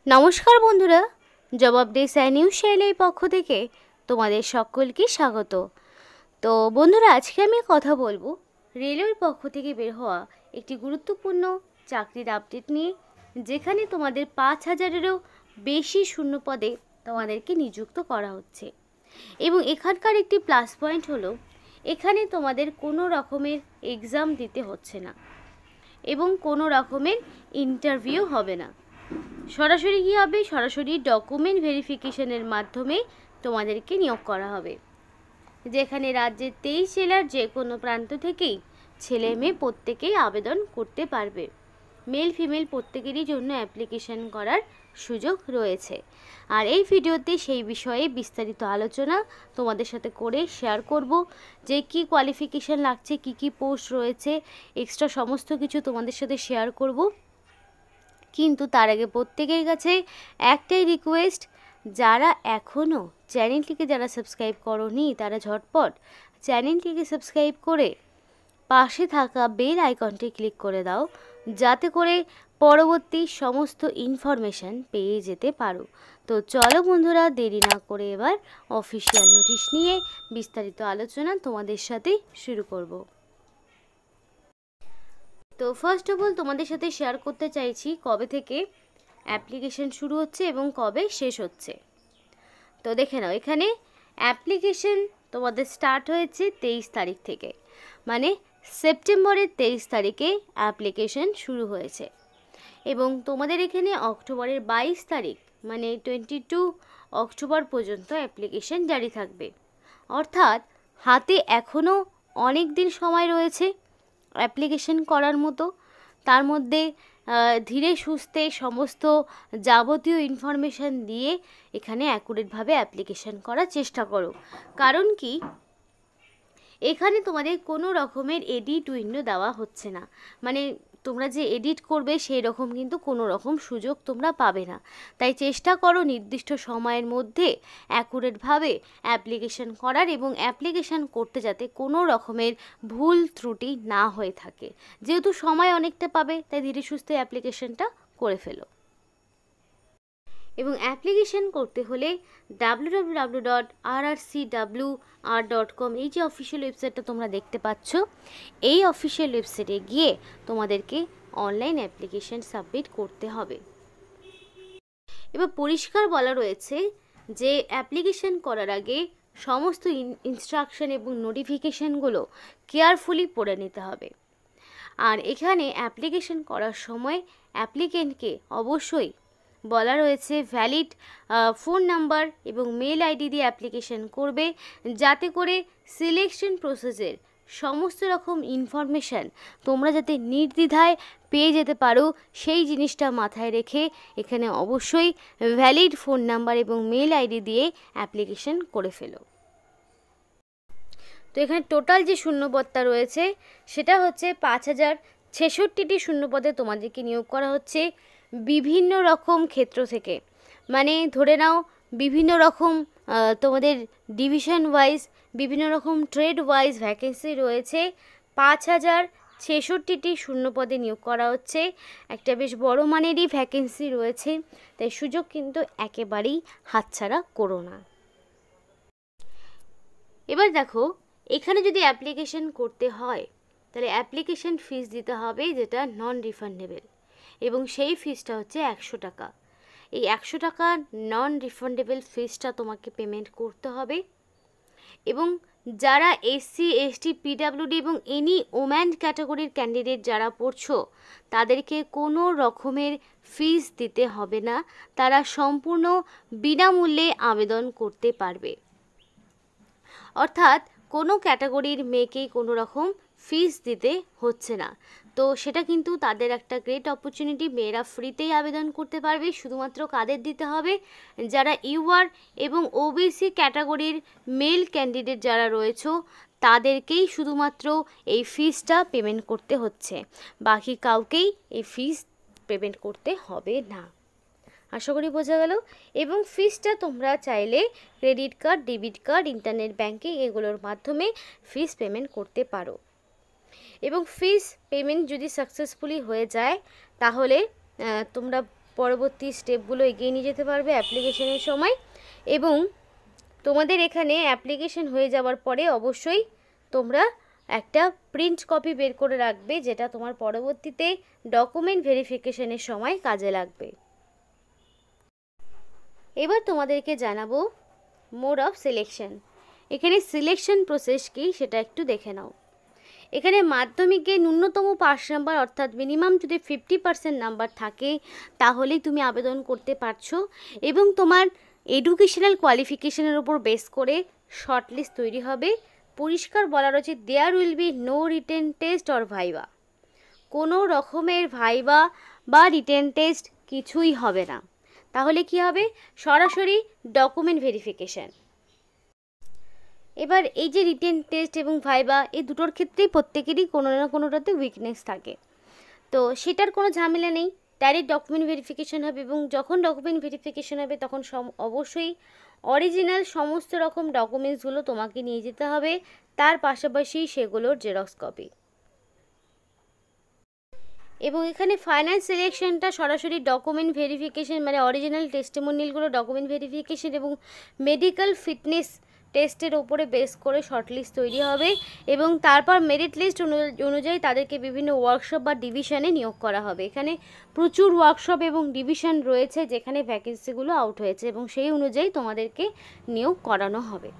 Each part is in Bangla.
নমস্কার বন্ধুরা, জবাব দিস নিউজ চ্যানেলের পক্ষ থেকে তোমাদের সকলকে স্বাগত। তো বন্ধুরা, আজকে আমি কথা বলবো রেলওয়ের পক্ষ থেকে বের হওয়া একটি গুরুত্বপূর্ণ চাকরির আপডেট নিয়ে, যেখানে তোমাদের 5000-এরও বেশি শূন্য পদে তোমাদেরকে নিযুক্ত করা হচ্ছে। এবং এখানকার একটি প্লাস পয়েন্ট হলো এখানে তোমাদের কোনো রকমের এক্সাম দিতে হচ্ছে না এবং কোনো রকমের ইন্টারভিউ হবে না। সরাসরি কী হবে, সরাসরি ডকুমেন্ট ভেরিফিকেশনের মাধ্যমে তোমাদেরকে নিয়োগ করা হবে, যেখানে রাজ্যের 23 জেলার যে কোনো প্রান্ত থেকেই ছেলে মেয়ে প্রত্যেকেই আবেদন করতে পারবে। মেল ফিমেল প্রত্যেকেরই জন্য অ্যাপ্লিকেশন করার সুযোগ রয়েছে। আর এই ভিডিওতে সেই বিষয়ে বিস্তারিত আলোচনা তোমাদের সাথে করে শেয়ার করব, যে কি কোয়ালিফিকেশান লাগছে, কি পোস্ট রয়েছে, এক্সট্রা সমস্ত কিছু তোমাদের সাথে শেয়ার করব। কিন্তু তার আগে প্রত্যেকের কাছে একটাই রিকোয়েস্ট, যারা এখনও চ্যানেলটিকে সাবস্ক্রাইব করোনি তারা ঝটপট চ্যানেলটিকে সাবস্ক্রাইব করে পাশে থাকা বেল আইকনটি ক্লিক করে দাও, যাতে করে পরবর্তী সমস্ত ইনফরমেশান পেয়ে যেতে পারো। তো চলো বন্ধুরা, দেরি না করে এবার অফিসিয়াল নোটিশ নিয়ে বিস্তারিত আলোচনা তোমাদের সাথে শুরু করব। তো ফার্স্ট অফ অল তোমাদের সাথে শেয়ার করতে চাইছি কবে থেকে অ্যাপ্লিকেশন শুরু হচ্ছে এবং কবে শেষ হচ্ছে। তো দেখে নাও, এখানে অ্যাপ্লিকেশন তোমাদের স্টার্ট হয়েছে 23 তারিখ থেকে, মানে সেপ্টেম্বরের 23 তারিখে অ্যাপ্লিকেশন শুরু হয়েছে এবং তোমাদের এখানে অক্টোবরের 22 তারিখ মানে 22 অক্টোবর পর্যন্ত অ্যাপ্লিকেশন জারি থাকবে। অর্থাৎ হাতে এখনও অনেক দিন সময় রয়েছে অ্যাপ্লিকেশন করার মতো। তার মধ্যে ধীরে সুস্থে সমস্ত যাবতীয় ইনফরমেশান দিয়ে এখানে অ্যাকুরেটভাবে অ্যাপ্লিকেশন করার চেষ্টা করো। কারণ কি, এখানে তোমাদের কোনো রকমের এডিট উইন্ডো দেওয়া হচ্ছে না, মানে তোমরা যে এডিট করবে সেই রকম কিন্তু কোনো রকম সুযোগ তোমরা পাবে না। তাই চেষ্টা করো নির্দিষ্ট সময়ের মধ্যে অ্যাকুরেটভাবে অ্যাপ্লিকেশন করার এবং অ্যাপ্লিকেশন করতে যাতে কোনো রকমের ভুল ত্রুটি না হয়ে থাকে। যেহেতু সময় অনেকটা পাবে, তাই ধীরে সুস্থে অ্যাপ্লিকেশনটা করে ফেলো। এবং অ্যাপ্লিকেশন করতে হলে www.rrcwr.com এই যে অফিসিয়াল ওয়েবসাইটটা তোমরা দেখতে পাচ্ছ, এই অফিসিয়াল ওয়েবসাইটে গিয়ে তোমাদেরকে অনলাইন অ্যাপ্লিকেশন সাবমিট করতে হবে। এবার পরিষ্কার বলা রয়েছে যে অ্যাপ্লিকেশন করার আগে সমস্ত ইনস্ট্রাকশন এবং নোটিফিকেশানগুলো কেয়ারফুলি পড়ে নিতে হবে। আর এখানে অ্যাপ্লিকেশন করার সময় অ্যাপ্লিকেন্টকে অবশ্যই বলা রয়েছে ভ্যালিড ফোন নাম্বার এবং মেল আইডি দিয়ে অ্যাপ্লিকেশন করবে, যাতে করে সিলেকশন প্রসেসের সমস্ত রকম ইনফরমেশান তোমরা যাতে নির্দ্বিধায় পেয়ে যেতে পারো, সেই জিনিসটা মাথায় রেখে এখানে অবশ্যই ভ্যালিড ফোন নাম্বার এবং মেল আইডি দিয়ে অ্যাপ্লিকেশন করে ফেলো। তো এখানে টোটাল যে শূন্যপদটা রয়েছে সেটা হচ্ছে 5066টি শূন্যপদে তোমাদেরকে নিয়োগ করা হচ্ছে বিভিন্ন রকম ক্ষেত্র থেকে। মানে ধরে নাও বিভিন্ন রকম তোমাদের ডিভিশন ওয়াইজ, বিভিন্ন রকম ট্রেড ওয়াইজ ভ্যাকেন্সি রয়েছে। 5066টি শূন্যপদে নিয়োগ করা হচ্ছে। একটা বেশ বড় মানেরই ভ্যাকেন্সি রয়েছে, তাই সুযোগ কিন্তু একেবারেই হাতছাড়া করো না। এবার দেখো, এখানে যদি অ্যাপ্লিকেশন করতে হয় তাহলে অ্যাপ্লিকেশন ফিস দিতে হবে, যেটা নন রিফান্ডেবল, এবং সেই ফিসটা হচ্ছে 100 টাকা। এই 100 টাকা নন রিফান্ডেবল ফিসটা তোমাকে পেমেন্ট করতে হবে। এবং যারা এসসি এসটি পিডাব্লিউডি এবং এনি ওম্যান ক্যাটাগরির ক্যান্ডিডেট যারা পড়ছো, তাদেরকে কোনো রকমের ফিস দিতে হবে না, তারা সম্পূর্ণ বিনামূল্যে আবেদন করতে পারবে। অর্থাৎ কোনো ক্যাটাগরির মেয়েকেই কোনো রকম ফিস দিতে হচ্ছে না। তো সেটা কিন্তু তাদের একটা গ্রেট অপরচুনিটি, মেয়েরা ফ্রিতেই আবেদন করতে পারবে। শুধুমাত্র কাদের দিতে হবে, যারা ইউআর এবং ওবিসি ক্যাটাগরির মেল ক্যান্ডিডেট যারা রয়েছে তাদেরকেই শুধুমাত্র এই ফিসটা পেমেন্ট করতে হচ্ছে, বাকি কাউকেই এই ফিস পেমেন্ট করতে হবে না। আশা করি বোঝা গেল। এবং ফিসটা তোমরা চাইলে credit card, debit card, internet banking এগুলোর মাধ্যমে ফিস পেমেন্ট করতে পারো। এবং ফিস পেমেন্ট যদি সাকসেসফুলি হয়ে যায় তাহলে তোমরা পরবর্তী স্টেপগুলো এগিয়ে নিয়ে যেতে পারবে অ্যাপ্লিকেশনের সময়। এবং তোমাদের এখানে অ্যাপ্লিকেশন হয়ে যাওয়ার পরে অবশ্যই তোমরা একটা প্রিন্ট কপি বের করে রাখবে, যেটা তোমার পরবর্তীতে ডকুমেন্ট ভেরিফিকেশনের সময় কাজে লাগবে। এবার তোমাদেরকে জানাবো মোড অফ সিলেকশন। এখানে সিলেকশন প্রসেস কি সেটা একটু দেখে নাও। এখানে মাধ্যমিকে ন্যূনতম পাস নাম্বার অর্থাৎ মিনিমাম যদি 50% নাম্বার থাকে তাহলেই তুমি আবেদন করতে পারছো, এবং তোমার এডুকেশনাল কোয়ালিফিকেশনের উপর বেস করে শর্টলিস্ট তৈরি হবে। পরিষ্কার বলা রয়েছে there will be no written test or viva. কোনো রকমের ভাইবা বা রিটেন টেস্ট কিছুই হবে না। তাহলে কি হবে? সরাসরি ডকুমেন্ট ভেরিফিকেশান। এবার এই যে রিটেন টেস্ট এবং ভাইবা, এই দুটোর ক্ষেত্রেই প্রত্যেকেরই কোনো না কোনোটাতে উইকনেস থাকে, তো সেটার কোনো ঝামেলা নেই। ডাইরেক্ট ডকুমেন্ট ভেরিফিকেশান হবে, এবং যখন ডকুমেন্ট ভেরিফিকেশান হবে তখন অবশ্যই অরিজিনাল সমস্ত রকম ডকুমেন্টসগুলো তোমাকে নিয়ে যেতে হবে, তার পাশাপাশি সেগুলোর জেরক্স কপি। এবং এখানে ফাইনাল সিলেকশনটা সরাসরি ডকুমেন্ট ভেরিফিকেশান মানে অরিজিনাল টেস্টিমোনিয়ালগুলো ডকুমেন্ট ভেরিফিকেশান এবং মেডিকেল ফিটনেস টেস্টের ওপরে বেস করে শর্টলিস্ট তৈরি হবে, এবং তারপর মেরিট লিস্ট অনুযায়ী তাদেরকে বিভিন্ন ওয়ার্কশপ বা ডিভিশনে নিয়োগ করা হবে। এখানে প্রচুর ওয়ার্কশপ এবং ডিভিশন রয়েছে যেখানে ভ্যাকেন্সিগুলো আউট হয়েছে, এবং সেই অনুযায়ী তোমাদেরকে নিয়োগ করানো হবে।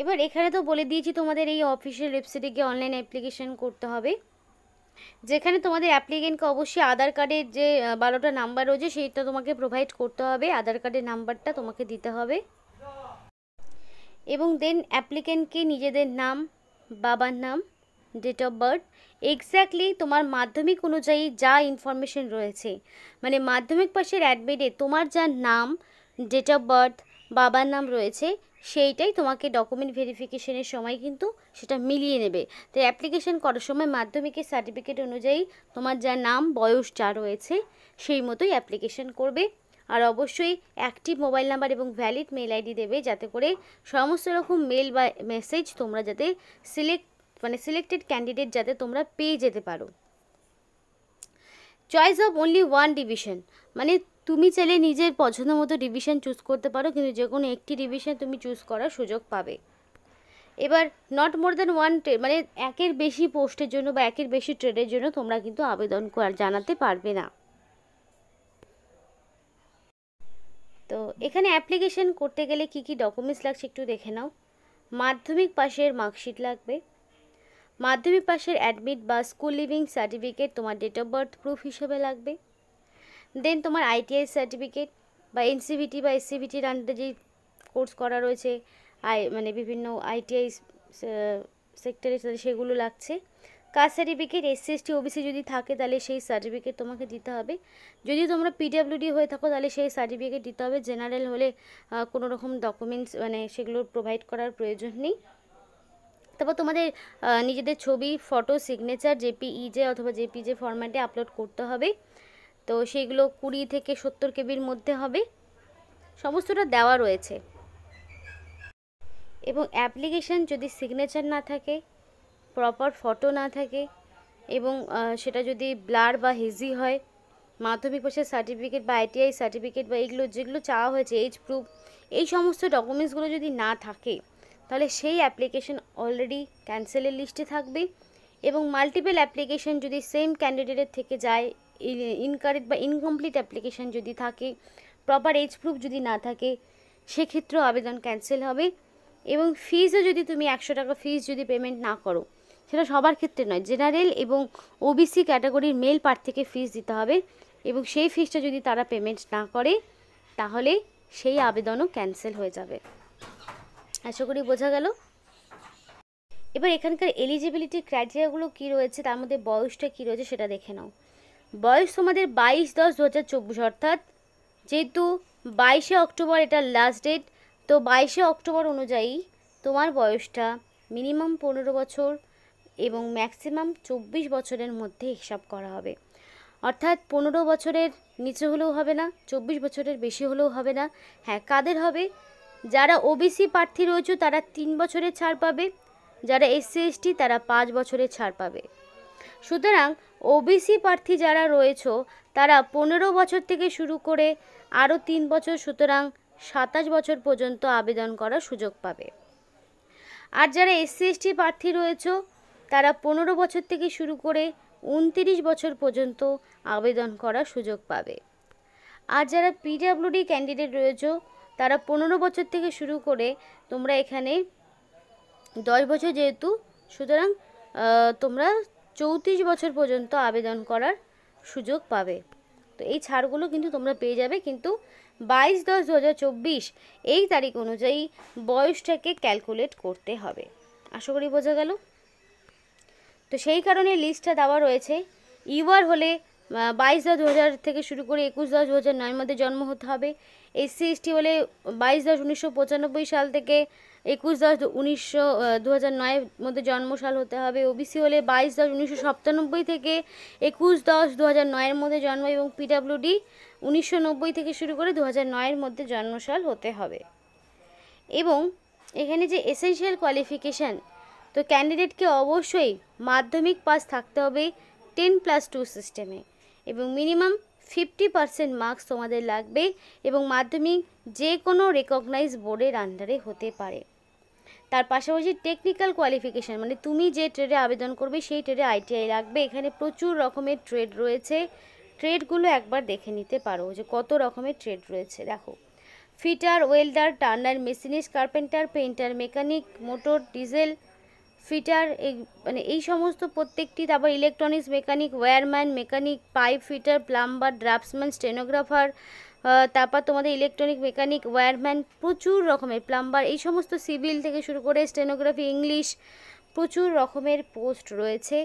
এবার এখানে তো বলে দিয়েছি তোমাদের এই অফিসিয়াল ওয়েবসাইটে গিয়ে অনলাইন অ্যাপ্লিকেশন করতে হবে, যেখানে তোমাদের অ্যাপ্লিকেন্টকে অবশ্যই আধার কার্ডের যে 12টা নাম্বার রয়েছে সেইটা তোমাকে প্রোভাইড করতে হবে, আধার কার্ডের নাম্বারটা তোমাকে দিতে হবে। এবং দেন অ্যাপ্লিকেন্টকে নিজেদের নাম, বাবার নাম, ডেট অফ বার্থ, এক্স্যাক্টলি তোমার মাধ্যমিক অনুযায়ী যা ইনফরমেশন রয়েছে, মানে মাধ্যমিক পাশের অ্যাডমিটে তোমার যা নাম, ডেট অফ বার্থ, বাবার নাম রয়েছে সেইটাই তোমাকে ডকুমেন্ট ভেরিফিকেশনের সময় কিন্তু সেটা মিলিয়ে নেবে। তো অ্যাপ্লিকেশন করার সময় মাধ্যমিকের সার্টিফিকেট অনুযায়ী তোমার যা নাম, বয়স যা রয়েছে সেই মতোই অ্যাপ্লিকেশন করবে। আর অবশ্যই অ্যাক্টিভ মোবাইল নাম্বার এবং ভ্যালিড মেল আইডি দেবে, যাতে করে সমস্ত রকম মেল বা মেসেজ তোমরা যাতে সিলেক্টেড ক্যান্ডিডেট যাতে তোমরা পেয়ে যেতে পারো। Choice of only one division, মানে তুমি চাইলে নিজের পছন্দ মতো ডিভিশন চুজ করতে পারো, কিন্তু যে কোনো একটি ডিভিশন তুমি চুজ করার সুযোগ পাবে। এবার নট মোর দ্যান ওয়ান মানে একের বেশি পোস্টের জন্য বা একের বেশি ট্রেডের জন্য তোমরা কিন্তু আবেদন জানাতে পারবে না। তো এখানে অ্যাপ্লিকেশন করতে গেলে কি কি ডকুমেন্টস লাগছে একটু দেখে নাও। মাধ্যমিক পাশের মার্কশিট লাগবে, মাধ্যমিক পাশের অ্যাডমিট বা স্কুল লিভিং সার্টিফিকেট তোমার ডেট অফ বার্থ প্রুফ হিসেবে লাগবে। দেন তোমার আইটিআই সার্টিফিকেট বা এনসিভিটি বা এসসিভিটির আন্ডারে যেই কোর্স করা রয়েছে মানে বিভিন্ন আইটিআই সেক্টরে সেগুলো লাগছে। Caste certificate, SC ST OBC যদি থাকে তাহলে সেই সার্টিফিকেট তোমাকে দিতে হবে। যদি তোমরা পিডাব্লিউডি হয়ে থাকো তাহলে সেই সার্টিফিকেট দিতে হবে। জেনারেল হলে কোনো রকম ডকুমেন্টস মানে সেগুলো প্রোভাইড করার প্রয়োজন নেই। তারপর তোমাদের নিজেদের ছবি, ফটো, সিগনেচার জেপিইজে অথবা জেপিজে ফরম্যাটে আপলোড করতে হবে। তো সেইগুলো 20 থেকে 70 কেবির মধ্যে হবে, সমস্তটা দেওয়া রয়েছে। এবং অ্যাপ্লিকেশান যদি সিগনেচার না থাকে, প্রপার ফটো না থাকে, এবং সেটা যদি ব্লার বা হেজি হয়, মাধ্যমিক পাশের সার্টিফিকেট বা আইটিআই সার্টিফিকেট বা এইগুলো যেগুলো চাওয়া হয়েছে, এজ প্রুফ, এই সমস্ত ডকুমেন্টসগুলো যদি না থাকে তাহলে সেই অ্যাপ্লিকেশান অলরেডি ক্যান্সেলের লিস্টে থাকবে। এবং মাল্টিপল অ্যাপ্লিকেশান যদি সেম ক্যান্ডিডেটের থেকে যায়, ইনকারেক্ট বা ইনকমপ্লিট অ্যাপ্লিকেশান যদি থাকে, প্রপার এজ প্রুফ যদি না থাকে, সেক্ষেত্রেও আবেদন ক্যান্সেল হবে। এবং ফিজও যদি তুমি 100 টাকা ফিজ যদি পেমেন্ট না করো, সেটা সবার ক্ষেত্রে নয়, জেনারেল এবং ওবিসি ক্যাটাগরির মেল প্রার্থীকে ফিজ দিতে হবে, এবং সেই ফিজটা যদি তারা পেমেন্ট না করে তাহলে সেই আবেদনও ক্যান্সেল হয়ে যাবে। আশা করি বোঝা গেল। এবার এখানকার এলিজিবিলিটি ক্রাইটেরিয়াগুলো কী রয়েছে, তার মধ্যে বয়সটা কী রয়েছে সেটা দেখে নাও। বয়স তোমাদের 22/10/2024, অর্থাৎ যেহেতু 22শে অক্টোবর এটা লাস্ট ডেট, তো 22শে অক্টোবর অনুযায়ী তোমার বয়সটা মিনিমাম 15 বছর এবং ম্যাক্সিমাম 24 বছরের মধ্যে হিসাব করা হবে। অর্থাৎ 15 বছরের নিচে হলেও হবে না, 24 বছরের বেশি হলেও হবে না। হ্যাঁ, কাদের হবে? যারা ওবিসি প্রার্থী রয়েছে তারা 3 বছরের ছাড় পাবে, যারা এসসি এসটি তারা 5 বছরের ছাড় পাবে। সুতরাং ওবিসি প্রার্থী যারা রয়েছে তারা 15 বছর থেকে শুরু করে আরও 3 বছর, সুতরাং 27 বছর পর্যন্ত আবেদন করার সুযোগ পাবে। আর যারা এসসি এসটি প্রার্থী রয়েছে তারা 15 বছর থেকে শুরু করে 29 বছর পর্যন্ত আবেদন করার সুযোগ পাবে। আর যারা পিডব্লিউডি ক্যান্ডিডেট রয়েছে তারা 15 বছর থেকে শুরু করে তোমরা এখানে 10 বছর যেহেতু, সুতরাং তোমরা 34 বছর পর্যন্ত আবেদন করার সুযোগ পাবে। তো এই ছাড়গুলো কিন্তু তোমরা পেয়ে যাবে, কিন্তু 22/10/2024 এই তারিখ অনুযায়ী বয়সটাকে ক্যালকুলেট করতে হবে। আশা করি বোঝা গেল। তো সেই কারণে লিস্টটা দেওয়া রয়েছে। ইউআর হলে 22/10/2000 থেকে শুরু করে 21/10/2009 মধ্যে জন্ম হতে হবে। এসসি এসটি হলে 22/10/1995 সাল থেকে 21/10/2009 মধ্যে জন্মসাল হতে হবে। ওবিসি হলে 22/10/1997 থেকে 21/10/2009 মধ্যে জন্ম, এবং পিডব্লিউডি 1990 থেকে শুরু করে 2009 মধ্যে জন্মসাল হতে হবে। এবং এখানে যে এসেনশিয়াল কোয়ালিফিকেশান, তো ক্যান্ডিডেটকে অবশ্যই মাধ্যমিক পাস থাকতে হবে 10+2 সিস্টেমে, এবং মিনিমাম 50% মার্কস তোমাদের লাগবে, এবং মাধ্যমিক যে কোনো রেকগনাইজ বোর্ডের আন্ডারে হতে পারে। তার পাশাপাশি টেকনিক্যাল কোয়ালিফিকেশান, মানে তুমি যে ট্রেডে আবেদন করবে সেই ট্রেডে আইটিআই লাগবে। এখানে প্রচুর রকমের ট্রেড রয়েছে, ট্রেডগুলো একবার দেখে নিতে পারো যে কত রকমের ট্রেড রয়েছে। দেখো, fitter, welder, turner, machinist, carpenter, painter, mechanic, motor, diesel fitter, মানে এই সমস্ত প্রত্যেকটি, তারপর electronics mechanic, wireman mechanic, pipe fitter, plumber, draftsman, stenographer, তারপর তোমাদের ইলেকট্রনিক মেকানিক, ওয়্যারম্যান, প্রচুর রকমের প্লাম্বার, এই সমস্ত সিভিল থেকে শুরু করে স্টেনোগ্রাফি, ইংলিশ, প্রচুর রকমের পোস্ট রয়েছে।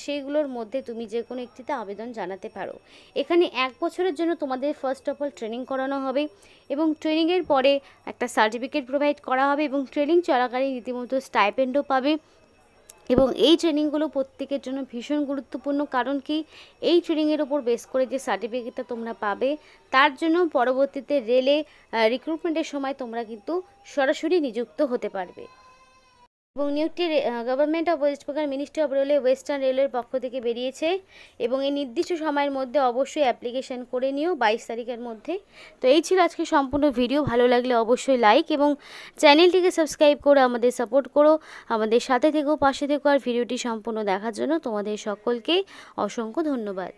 সেইগুলোর মধ্যে তুমি যে কোনো একটিতে আবেদন জানাতে পারো। এখানে 1 বছরের জন্য তোমাদের ফার্স্ট অফ অল ট্রেনিং করানো হবে, এবং ট্রেনিংয়ের পরে একটা সার্টিফিকেট প্রোভাইড করা হবে, এবং ট্রেনিং চলাকালীন রীতিমতো স্টাইপেন্ডও পাবে। এবং এই ট্রেনিংগুলো প্রত্যেকের জন্য ভীষণ গুরুত্বপূর্ণ, কারণ কি এই ট্রেনিংয়ের ওপর বেস করে যে সার্টিফিকেটটা তোমরা পাবে তার জন্য পরবর্তীতে রেলে রিক্রুটমেন্টের সময় তোমরা কিন্তু সরাসরি নিযুক্ত হতে পারবে। এবং নিয়োগটি government of West Bengal ministry of railway western রেলওয়ের পক্ষ থেকে বেরিয়েছে, এবং এই নির্দিষ্ট সময়ের মধ্যে অবশ্যই অ্যাপ্লিকেশন করে নিও 22 তারিখের মধ্যে। তো এই ছিল আজকে সম্পূর্ণ ভিডিও। ভালো লাগলে অবশ্যই লাইক এবং চ্যানেলটিকে সাবস্ক্রাইব করে আমাদের সাপোর্ট করো, আমাদের সাথে থেকো, পাশে থেকো। আর ভিডিওটি সম্পূর্ণ দেখার জন্য তোমাদের সকলকে অসংখ্য ধন্যবাদ।